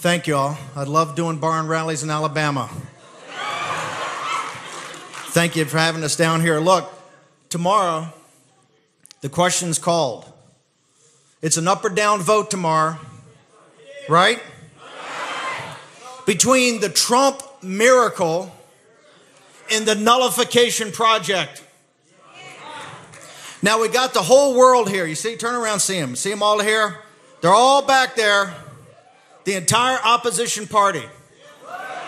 Thank you all. I love doing barn rallies in Alabama. Thank you for having us down here. Look, tomorrow, the question's called. It's an up or down vote tomorrow, right? Between the Trump miracle and the nullification project. Now, we got the whole world here. You see, turn around, see them. See them all here? They're all back there. The entire opposition party,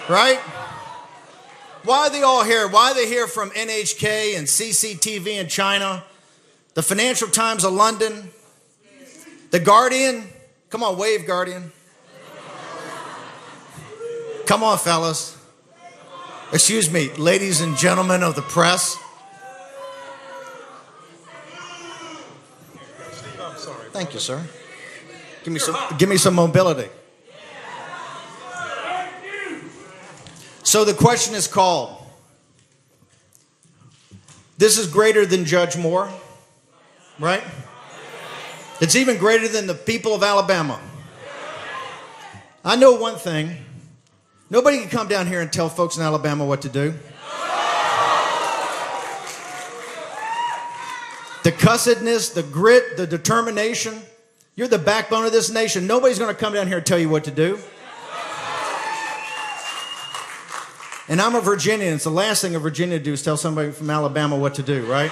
right? Why are they all here? Why are they here from NHK and CCTV in China, the Financial Times of London, the Guardian? Come on, wave, Guardian. Come on, fellas. Excuse me, ladies and gentlemen of the press. Thank you, sir. Give me some mobility. So the question is called. This is greater than Judge Moore, right? It's even greater than the people of Alabama. I know one thing. Nobody can come down here and tell folks in Alabama what to do. The cussedness, the grit, the determination. You're the backbone of this nation. Nobody's going to come down here and tell you what to do. And I'm a Virginian. It's the last thing a Virginian do is tell somebody from Alabama what to do, right?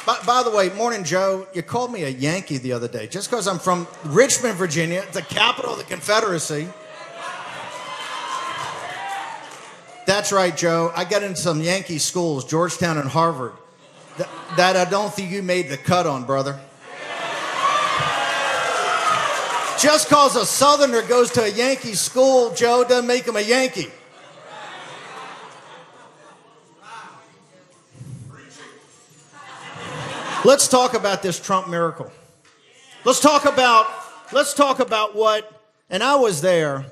By the way, morning, Joe. You called me a Yankee the other day. Just because I'm from Richmond, Virginia, the capital of the Confederacy. That's right, Joe. I got into some Yankee schools, Georgetown and Harvard, that I don't think you made the cut on, brother. Just because a Southerner goes to a Yankee school, Joe, doesn't make him a Yankee. Let's talk about this Trump miracle. Let's talk about what, and I was there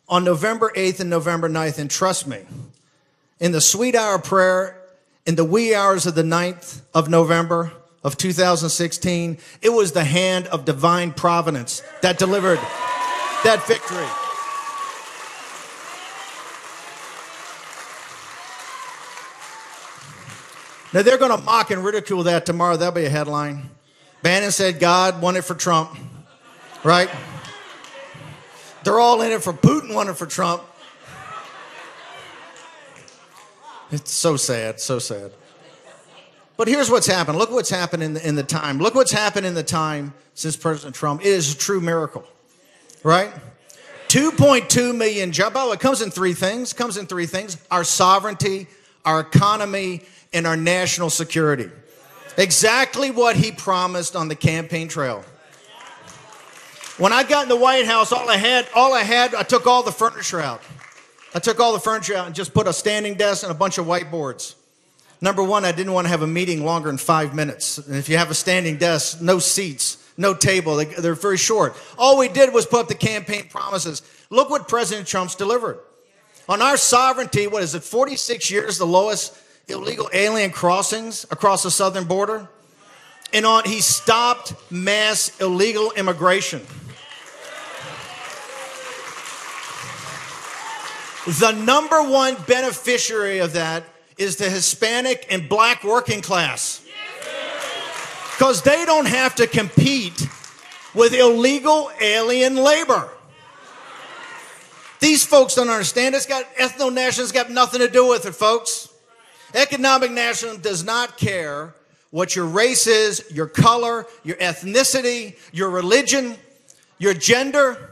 on November 8th and November 9th, and trust me, in the sweet hour of prayer, in the wee hours of the 9th of November of 2016, it was the hand of divine providence that delivered that victory. Now, they're going to mock and ridicule that tomorrow. That'll be a headline. Bannon said God won it for Trump, right? They're all in it for Putin, won it for Trump. It's so sad, so sad. But here's what's happened. Look what's happened in the time. Look what's happened in the time since President Trump. It is a true miracle, right? 2.2 million jobs. By the way, it comes in three things. Our sovereignty, our economy, and our national security. Exactly what he promised on the campaign trail. When I got in the White House, I took all the furniture out. And just put a standing desk and a bunch of whiteboards. Number one, I didn't want to have a meeting longer than 5 minutes. And if you have a standing desk, no seats, no table, they're very short. All we did was put up the campaign promises. Look what President Trump's delivered. On our sovereignty, 46 years, the lowest illegal alien crossings across the southern border? And he stopped mass illegal immigration. The number one beneficiary of that is the Hispanic and black working class. Because they don't have to compete with illegal alien labor. These folks don't understand. Ethno-nationalism got nothing to do with it, folks. Economic nationalism does not care what your race is, your color, your ethnicity, your religion, your gender,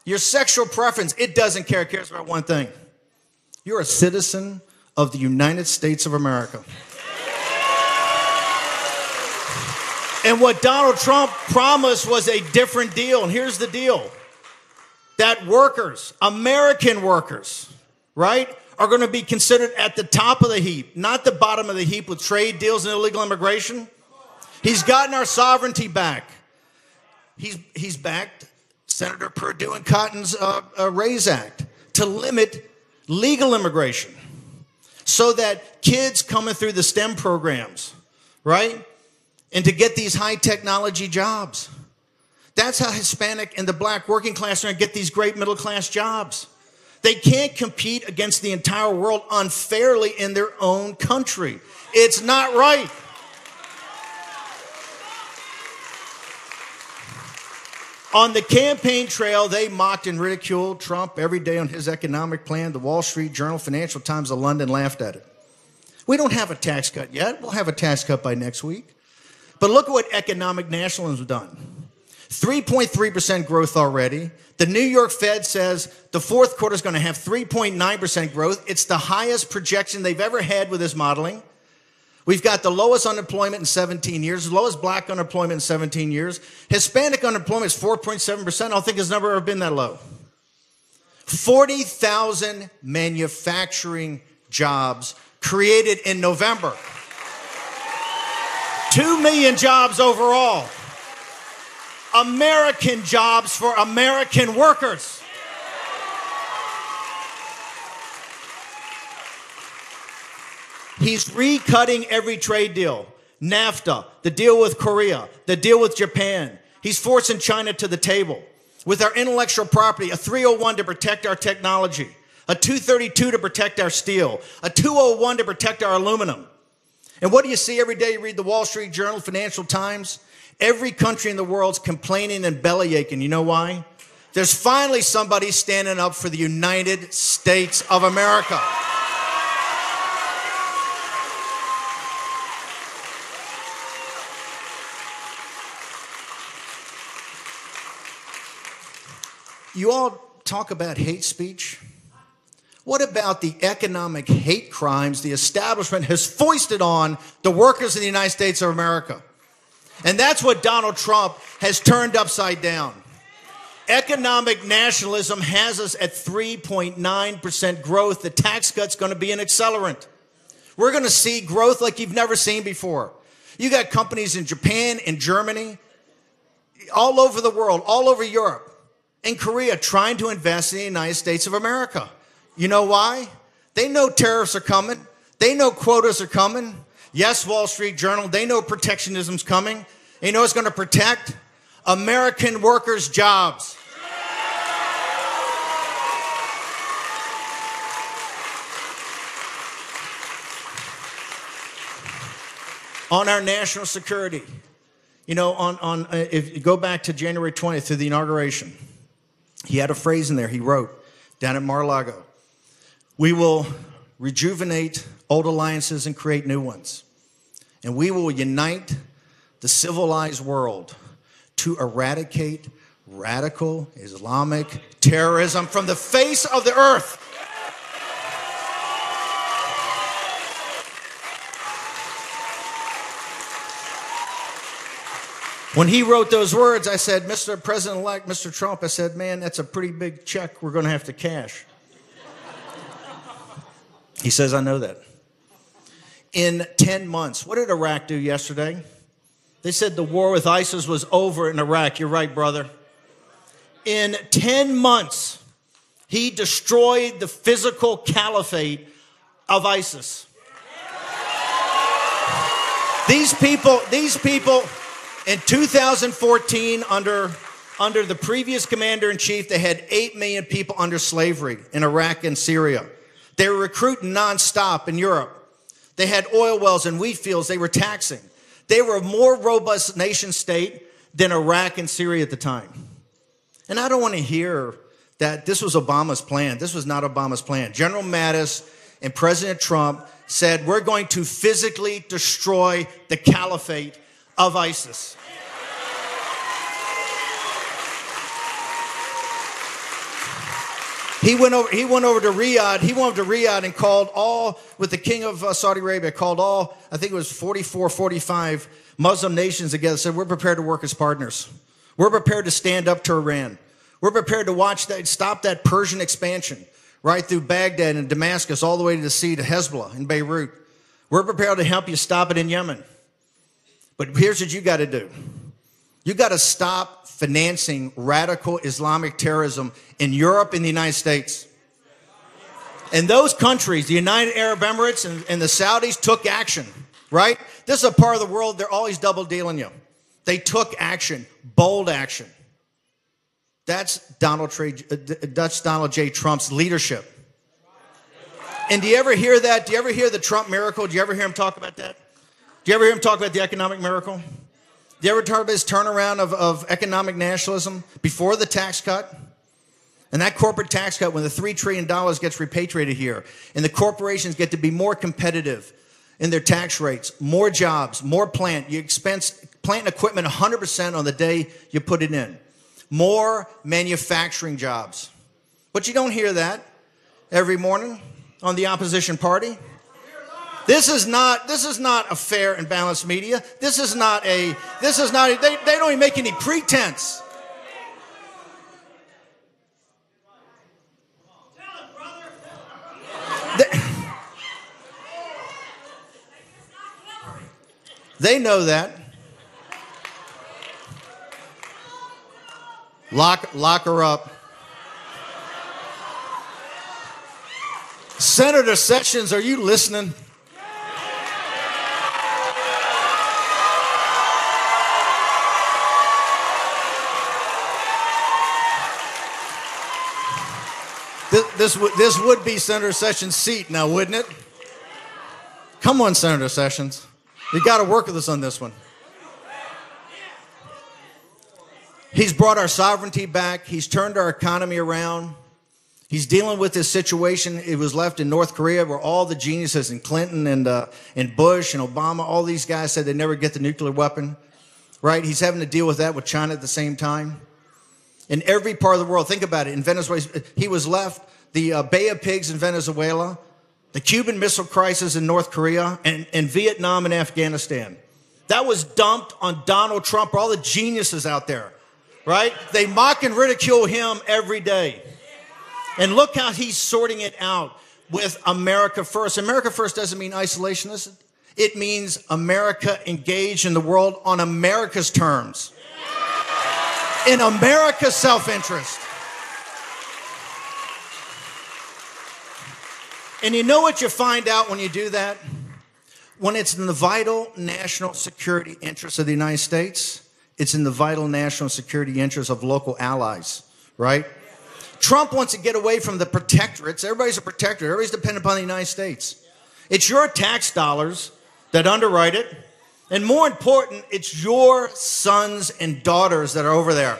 your sexual preference. It doesn't care. It cares about one thing. You're a citizen of the United States of America. And what Donald Trump promised was a different deal. And here's the deal. That workers, American workers, right, are going to be considered at the top of the heap, not the bottom of the heap with trade deals and illegal immigration. He's gotten our sovereignty back. He's backed Senator Perdue and Cotton's RAISE Act to limit legal immigration so that kids coming through the STEM programs, right, and to get these high technology jobs. That's how Hispanic and the black working class are going to get these great middle class jobs. They can't compete against the entire world unfairly in their own country. It's not right. On the campaign trail, they mocked and ridiculed Trump every day on his economic plan. The Wall Street Journal, Financial Times of London laughed at it. We don't have a tax cut yet. We'll have a tax cut by next week. But look at what economic nationalism has done. 3.3% growth already. The New York Fed says the fourth quarter is going to have 3.9% growth. It's the highest projection they've ever had with this modeling. We've got the lowest unemployment in 17 years, the lowest black unemployment in 17 years. Hispanic unemployment is 4.7%. I don't think his number ever been that low. 40,000 manufacturing jobs created in November. 2 million jobs overall. American jobs for American workers. He's recutting every trade deal. NAFTA, the deal with Korea, the deal with Japan. He's forcing China to the table. With our intellectual property, a 301 to protect our technology, a 232 to protect our steel, a 201 to protect our aluminum. And what do you see every day? You read the Wall Street Journal, Financial Times. Every country in the world's complaining and bellyaching. You know why? There's finally somebody standing up for the United States of America. You all talk about hate speech. What about the economic hate crimes the establishment has foisted on the workers of the United States of America? And that's what Donald Trump has turned upside down. Economic nationalism has us at 3.9% growth. The tax cut's going to be an accelerant. We're going to see growth like you've never seen before. You got companies in Japan and Germany, all over the world, all over Europe, and Korea trying to invest in the United States of America. You know why? They know tariffs are coming. They know quotas are coming. Yes, Wall Street Journal, they know protectionism's coming. And you know it's going to protect American workers' jobs. On our national security, you know, if you go back to January 20th to the inauguration, he had a phrase in there he wrote down at Mar-a-Lago. We will rejuvenate old alliances and create new ones. And we will unite the civilized world to eradicate radical Islamic terrorism from the face of the earth. When he wrote those words, I said, Mr. President-elect, Mr. Trump, I said, man, that's a pretty big check we're going to have to cash. He says, I know that. In 10 months, what did Iraq do yesterday? They said the war with ISIS was over in Iraq. You're right, brother. In 10 months, he destroyed the physical caliphate of ISIS. These people, in 2014, under the previous commander-in-chief, they had 8 million people under slavery in Iraq and Syria. They were recruiting nonstop in Europe. They had oil wells and wheat fields they were taxing. They were a more robust nation state than Iraq and Syria at the time. And I don't want to hear that this was Obama's plan. This was not Obama's plan. General Mattis and President Trump said, we're going to physically destroy the caliphate of ISIS. He went over to Riyadh. He went over to Riyadh and called all, with the king of Saudi Arabia, called all, I think it was 44, 45 Muslim nations together, said, we're prepared to work as partners. We're prepared to stand up to Iran. We're prepared to watch that, stop that Persian expansion right through Baghdad and Damascus, all the way to the sea to Hezbollah in Beirut. We're prepared to help you stop it in Yemen. But here's what you got to do. You got to stop financing radical Islamic terrorism in Europe and the United States. And those countries, the United Arab Emirates and the Saudis, took action, right? This is a part of the world, they're always double dealing you. They took action, bold action. That's Donald J. Trump's leadership. And do you ever hear that? Do you ever hear the Trump miracle? Do you ever hear him talk about that? Do you ever hear him talk about the economic miracle? Do you ever talk about his turnaround of economic nationalism before the tax cut? And that corporate tax cut, when the $3 trillion gets repatriated here, and the corporations get to be more competitive in their tax rates, more jobs, more plant. You expense plant and equipment 100% on the day you put it in. More manufacturing jobs. But you don't hear that every morning on the opposition party. This is not a fair and balanced media. They don't even make any pretense. They know that. Lock her up. Senator Sessions, are you listening? This would be Senator Sessions' seat now, wouldn't it? Come on, Senator Sessions. You got to work with us on this one. He's brought our sovereignty back. He's turned our economy around. He's dealing with this situation. It was left in North Korea where all the geniuses in Clinton and Bush and Obama, all these guys said they'd never get the nuclear weapon, right? He's having to deal with that with China at the same time. In every part of the world, think about it. In Venezuela, he was left the Bay of Pigs in Venezuela, the Cuban Missile Crisis in North Korea, and Vietnam and Afghanistan. That was dumped on Donald Trump, or all the geniuses out there, right? They mock and ridicule him every day. And look how he's sorting it out with America First. America First doesn't mean isolationist. It means America engaged in the world on America's terms. In America's self-interest. And you know what you find out when you do that? When it's in the vital national security interests of the United States, it's in the vital national security interests of local allies, right? Trump wants to get away from the protectorates. Everybody's a protectorate. Everybody's dependent upon the United States. It's your tax dollars that underwrite it. And more important, it's your sons and daughters that are over there.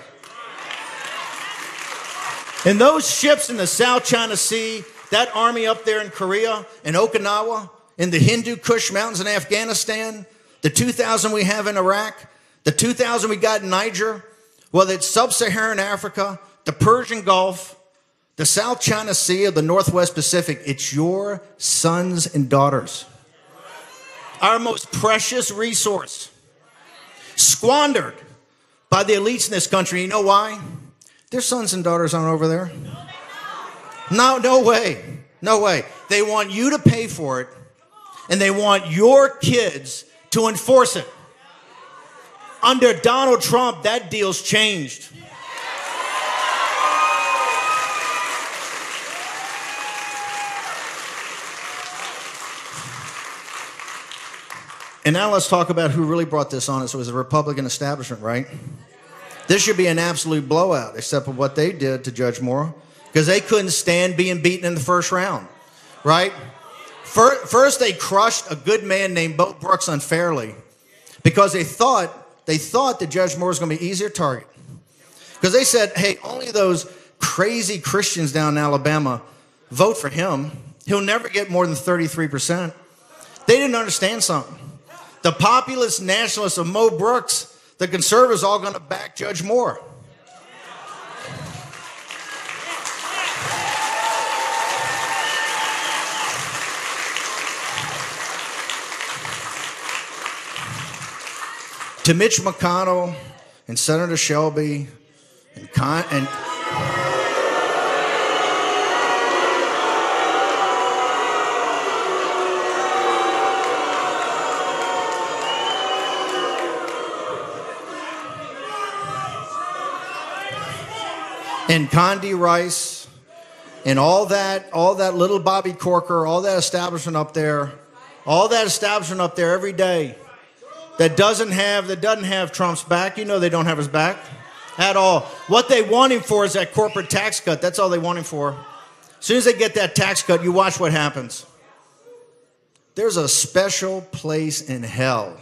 And those ships in the South China Sea, that army up there in Korea and Okinawa, in the Hindu Kush Mountains in Afghanistan, the 2,000 we have in Iraq, the 2,000 we got in Niger, whether it's sub-Saharan Africa, the Persian Gulf, the South China Sea, or the Northwest Pacific, it's your sons and daughters. Our most precious resource, squandered by the elites in this country. You know why? Their sons and daughters aren't over there. No way. No way. They want you to pay for it, and they want your kids to enforce it. Under Donald Trump, that deal's changed. And now let's talk about who really brought this on us. It was the Republican establishment, right? This should be an absolute blowout, except for what they did to Judge Moore, because they couldn't stand being beaten in the first round, right? First, they crushed a good man named Bo Brooks unfairly because they thought that Judge Moore was going to be an easier target. Because they said, hey, only those crazy Christians down in Alabama vote for him. He'll never get more than 33%. They didn't understand something. The populist nationalists of Mo Brooks, the conservatives, all going to back Judge Moore. To Mitch McConnell and Senator Shelby and Condi Rice and all that little Bobby Corker, all that establishment up there every day that doesn't have Trump's back. You know they don't have his back. At all. What they want him for is that corporate tax cut. That's all they want him for. As soon as they get that tax cut, you watch what happens. There's a special place in hell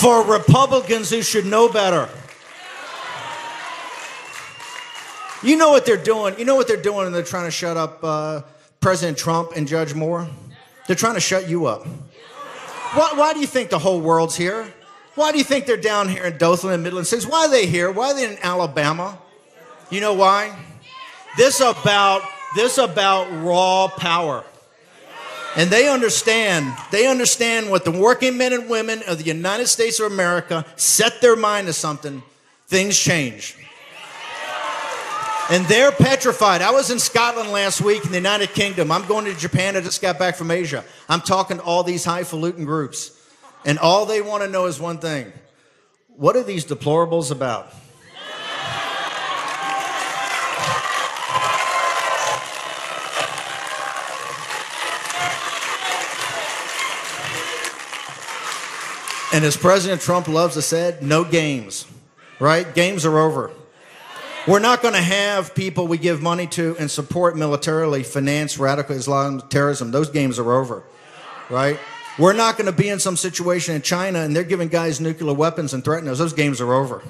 for Republicans who should know better. You know what they're doing. You know what they're doing, and they're trying to shut up President Trump and Judge Moore. They're trying to shut you up. Why do you think the whole world's here? Why do you think they're down here in Dothan and Midland States? Why are they here? Why are they in Alabama? You know why? This about raw power. And they understand what the working men and women of the United States of America set their mind to something, things change. And they're petrified. I was in Scotland last week in the United Kingdom. I'm going to Japan. I just got back from Asia. I'm talking to all these highfalutin groups. And all they want to know is one thing. What are these deplorables about? And as President Trump loves to say, no games, right? Games are over. We're not going to have people we give money to and support militarily finance radical Islamic terrorism. Those games are over, right? We're not going to be in some situation in China and they're giving guys nuclear weapons and threatening us. Those games are over,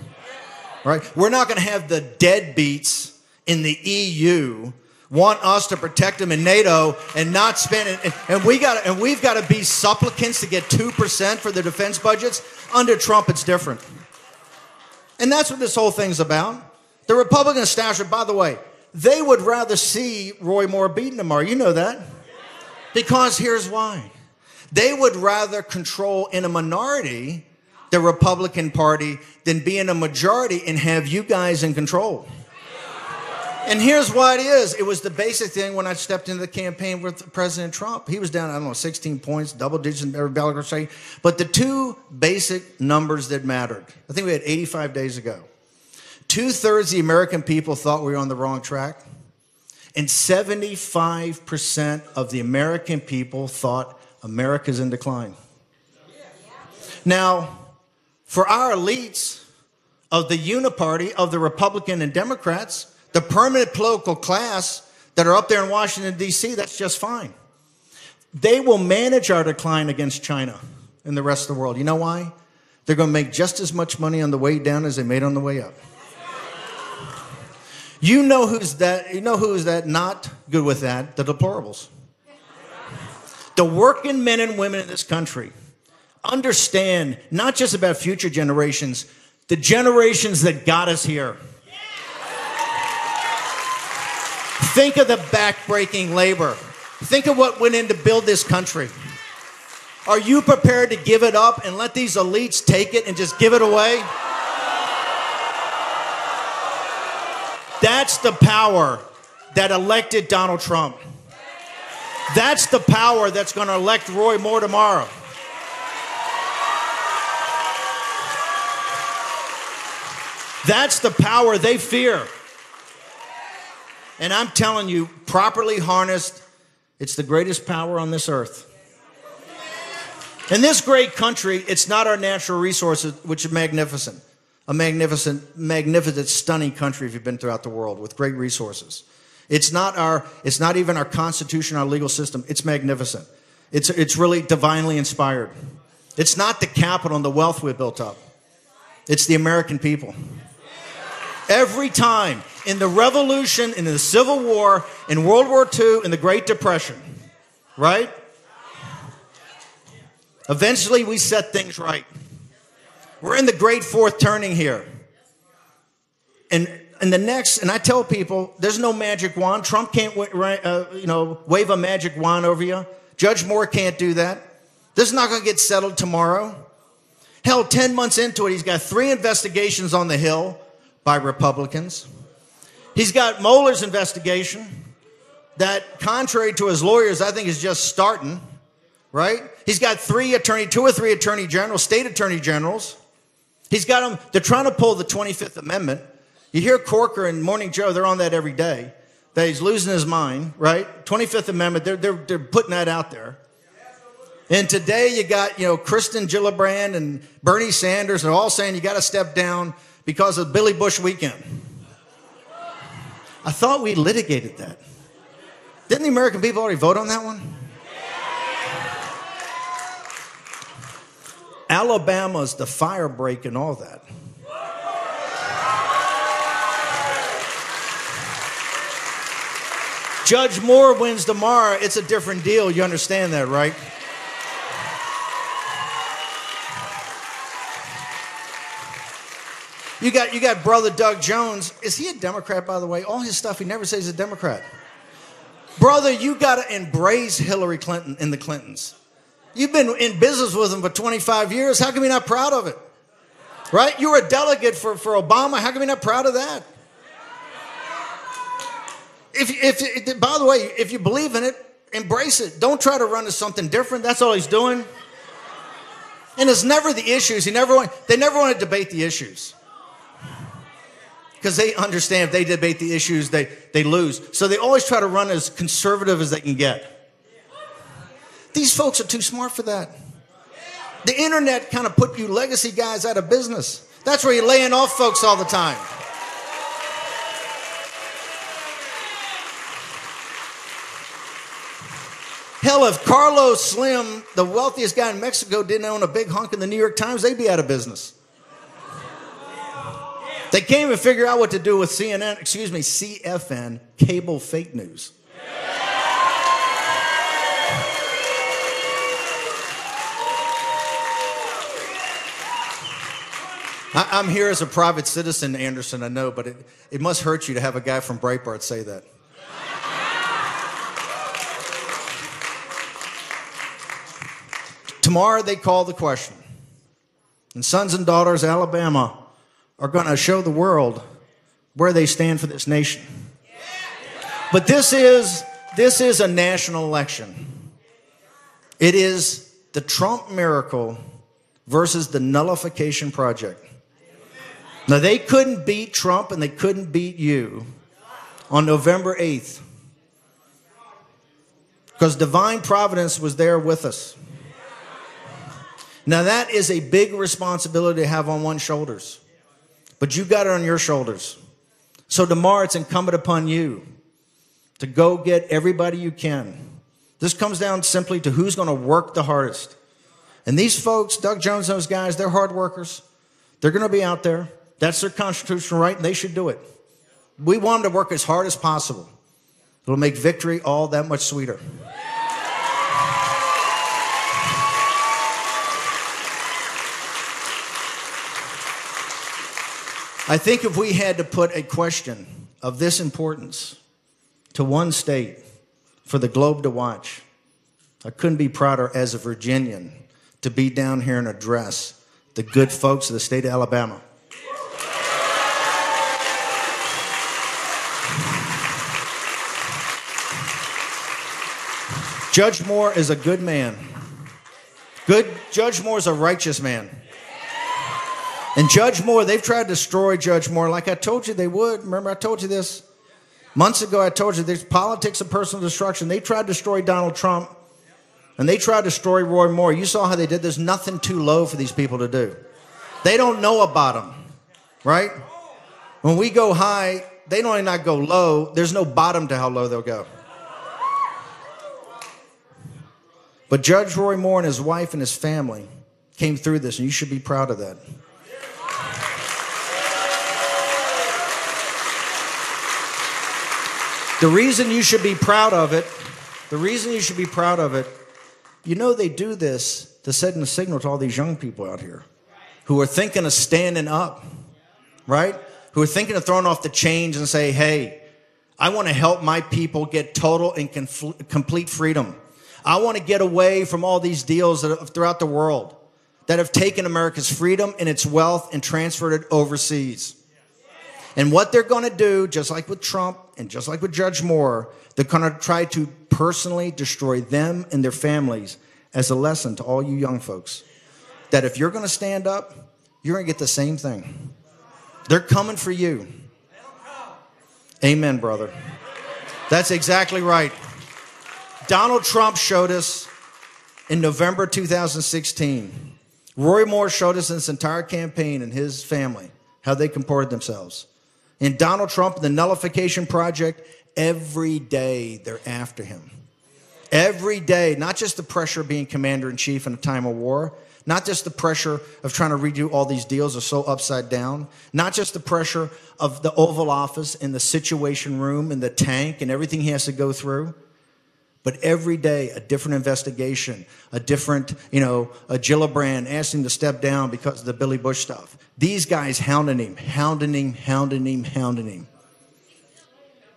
right? We're not going to have the deadbeats in the EU want us to protect them in NATO and not spend it. And we've got to be supplicants to get 2% for the defense budgets. Under Trump, it's different. And that's what this whole thing's about. The Republican establishment, by the way, they would rather see Roy Moore beaten tomorrow. You know that. Because here's why. They would rather control in a minority the Republican Party than be in a majority and have you guys in control. And here's why it is. It was the basic thing when I stepped into the campaign with President Trump. He was down, 16 points, double digits in every ballot state. But the two basic numbers that mattered, I think we had 85 days ago. 2/3 of the American people thought we were on the wrong track. And 75% of the American people thought America's in decline. Now, for our elites of the uniparty of the Republican and Democrats, the permanent political class that are up there in Washington, D.C., that's just fine. They will manage our decline against China and the rest of the world. You know why? They're going to make just as much money on the way down as they made on the way up. You know who's that not good with that? The deplorables. The working men and women in this country understand not just about future generations, the generations that got us here. Think of the backbreaking labor. Think of what went in to build this country. Are you prepared to give it up and let these elites take it and just give it away? That's the power that elected Donald Trump. That's the power that's going to elect Roy Moore tomorrow. That's the power they fear. And I'm telling you, properly harnessed, it's the greatest power on this earth. In this great country, it's not our natural resources, which are magnificent. A magnificent, stunning country if you've been throughout the world with great resources. It's not even our constitution, our legal system. It's magnificent. It's really divinely inspired. It's not the capital and the wealth we built up. It's the American people. Every time in the Revolution, in the Civil War, in World War II, in the Great Depression, right? Eventually we set things right. We're in the great fourth turning here. And I tell people, there's no magic wand. Trump can't wave a magic wand over you. Judge Moore can't do that. This is not going to get settled tomorrow. Hell, 10 months into it, he's got 3 investigations on the Hill by Republicans. He's got Mueller's investigation that, contrary to his lawyers, I think is just starting, right? He's got 2 or 3 attorney generals, state attorney generals. He's got them, they're trying to pull the 25th Amendment. You hear Corker and Morning Joe, they're on that every day. That he's losing his mind, right? 25th Amendment, they're putting that out there. And today you got, Kristen Gillibrand and Bernie Sanders are all saying you got to step down because of Billy Bush weekend. I thought we litigated that. Didn't the American people already vote on that one? Alabama's the fire break and all that. Judge Moore wins tomorrow. It's a different deal. You understand that, right? You got brother Doug Jones. Is he a Democrat, by the way? All his stuff, he never says he's a Democrat. Brother, you got to embrace Hillary Clinton and the Clintons. You've been in business with them for 25 years. How come you're not proud of it? Right? You were a delegate for Obama. How come you're not proud of that? By the way, if you believe in it, embrace it. Don't try to run to something different. That's all he's doing. And it's never the issues. They never want to debate the issues. Because they understand if they debate the issues, they lose. So they always try to run as conservative as they can get. These folks are too smart for that. The internet kind of put you legacy guys out of business. That's where you're laying off folks all the time. Hell, if Carlos Slim, the wealthiest guy in Mexico, didn't own a big hunk in the New York Times, they'd be out of business. They can't even figure out what to do with CFN, cable fake news. I'm here as a private citizen, Anderson, I know, but it must hurt you to have a guy from Breitbart say that. Tomorrow they call the question. And sons and daughters of Alabama are going to show the world where they stand for this nation. But this is a national election. It is the Trump miracle versus the nullification project. Now, they couldn't beat Trump and they couldn't beat you on November 8th because divine providence was there with us. Now, that is a big responsibility to have on one's shoulders, but you got it on your shoulders. So tomorrow it's incumbent upon you to go get everybody you can. This comes down simply to who's going to work the hardest. And these folks, Doug Jones, those guys, they're hard workers. They're going to be out there. That's their constitutional right, and they should do it. We want them to work as hard as possible. It'll make victory all that much sweeter. I think if we had to put a question of this importance to one state for the globe to watch, I couldn't be prouder as a Virginian to be down here and address the good folks of the state of Alabama. Judge Moore is a good man. Judge Moore is a righteous man. And Judge Moore, they've tried to destroy Judge Moore like I told you they would. Remember, I told you this months ago. I told you there's politics of personal destruction. They tried to destroy Donald Trump, and they tried to destroy Roy Moore. You saw how they did. There's nothing too low for these people to do. They don't know about them, right? When we go high, they don't only not go low. There's no bottom to how low they'll go. But Judge Roy Moore and his wife and his family came through this, and you should be proud of that. The reason you should be proud of it, they do this to send a signal to all these young people out here who are thinking of standing up, right? Who are thinking of throwing off the chains and say, hey, I want to help my people get total and complete freedom. I want to get away from all these deals throughout the world that have taken America's freedom and its wealth and transferred it overseas. And what they're going to do, just like with Trump and just like with Judge Moore, they're going to try to personally destroy them and their families as a lesson to all you young folks. That if you're going to stand up, you're going to get the same thing. They're coming for you. Amen, brother. That's exactly right. Donald Trump showed us In November 2016, Roy Moore showed us in this entire campaign and his family how they comported themselves. And Donald Trump, the Nullification Project, every day they're after him. Every day, not just the pressure of being commander-in-chief in a time of war, not just the pressure of trying to redo all these deals are so upside down, not just the pressure of the Oval Office and the Situation Room and the tank and everything he has to go through, but every day a different investigation, a different, a Gillibrand asking to step down because of the Billy Bush stuff. These guys hounding him.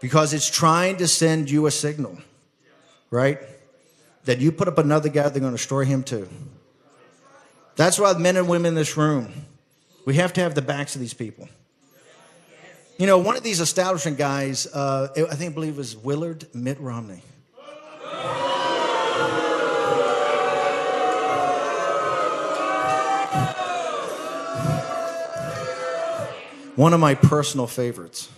Because it's trying to send you a signal, right? That you put up another guy, they're going to destroy him too. That's why the men and women in this room, we have to have the backs of these people. One of these establishment guys, I believe it was Willard Mitt Romney. One of my personal favorites.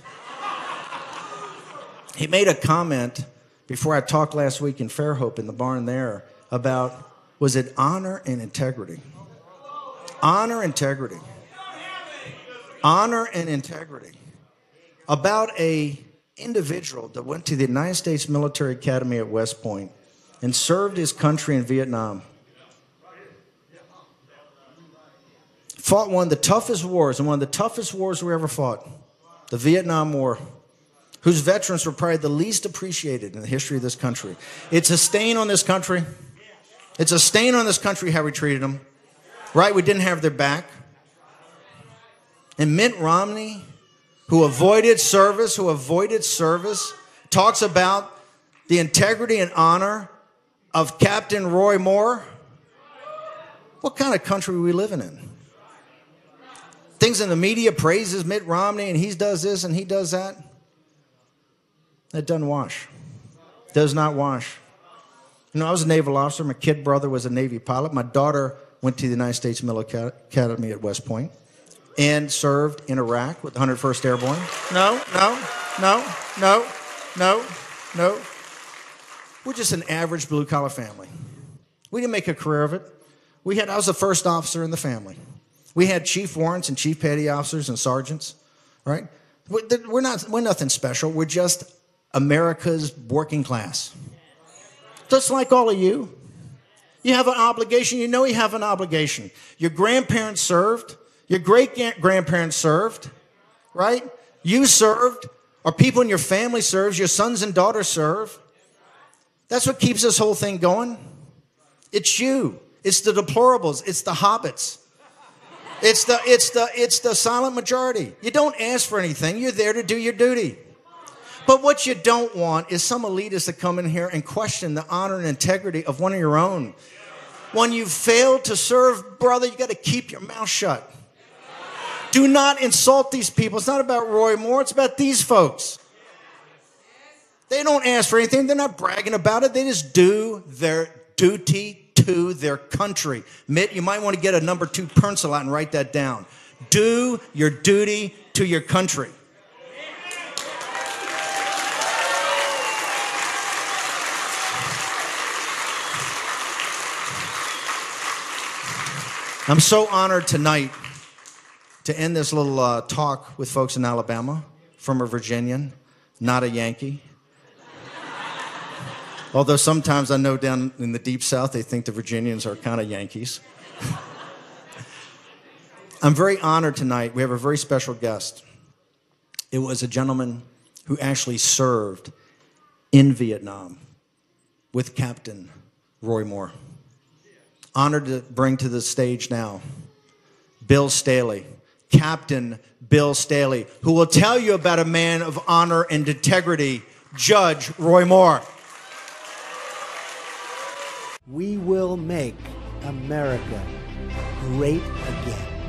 He made a comment before I talked last week in Fairhope in the barn there about, was it honor and integrity? Honor, integrity. Honor and integrity. About a individual that went to the United States Military Academy at West Point and served his country in Vietnam. Fought one of the toughest wars, and one of the toughest wars we ever fought, the Vietnam War, whose veterans were probably the least appreciated in the history of this country. It's a stain on this country. It's a stain on this country how we treated them. Right? We didn't have their back. And Mitt Romney, who avoided service, talks about the integrity and honor of Captain Roy Moore. What kind of country are we living in? Things in the media praises Mitt Romney and he does this and he does that. That doesn't wash. Does not wash. I was a naval officer. My kid brother was a Navy pilot. My daughter went to the United States Military Academy at West Point and served in Iraq with the 101st Airborne. No. We're just an average blue-collar family. We didn't make a career of it. I was the first officer in the family. We had chief warrants and chief petty officers and sergeants, right? We're nothing special. We're just America's working class. Just like all of you. You have an obligation. You have an obligation. Your grandparents served. Your great-grandparents served, right? You served. Or people in your family serves. Your sons and daughters serve. That's what keeps this whole thing going. It's you. It's the deplorables. It's the hobbits. It's the silent majority. You don't ask for anything. You're there to do your duty. But what you don't want is some elitists that come in here and question the honor and integrity of one of your own. When you fail to serve, brother, you got to keep your mouth shut. Do not insult these people. It's not about Roy Moore. It's about these folks. They don't ask for anything. They're not bragging about it. They just do their duty to their country. Mitt, you might want to get a number 2 pencil out and write that down. Do your duty to your country. I'm so honored tonight to end this little talk with folks in Alabama from a Virginian, not a Yankee. Although sometimes I know down in the deep South, they think the Virginians are kind of Yankees. I'm very honored tonight. We have a very special guest. It was a gentleman who actually served in Vietnam with Captain Roy Moore. Honored to bring to the stage now Bill Staley, Captain Bill Staley, who will tell you about a man of honor and integrity, Judge Roy Moore. We will make America great again.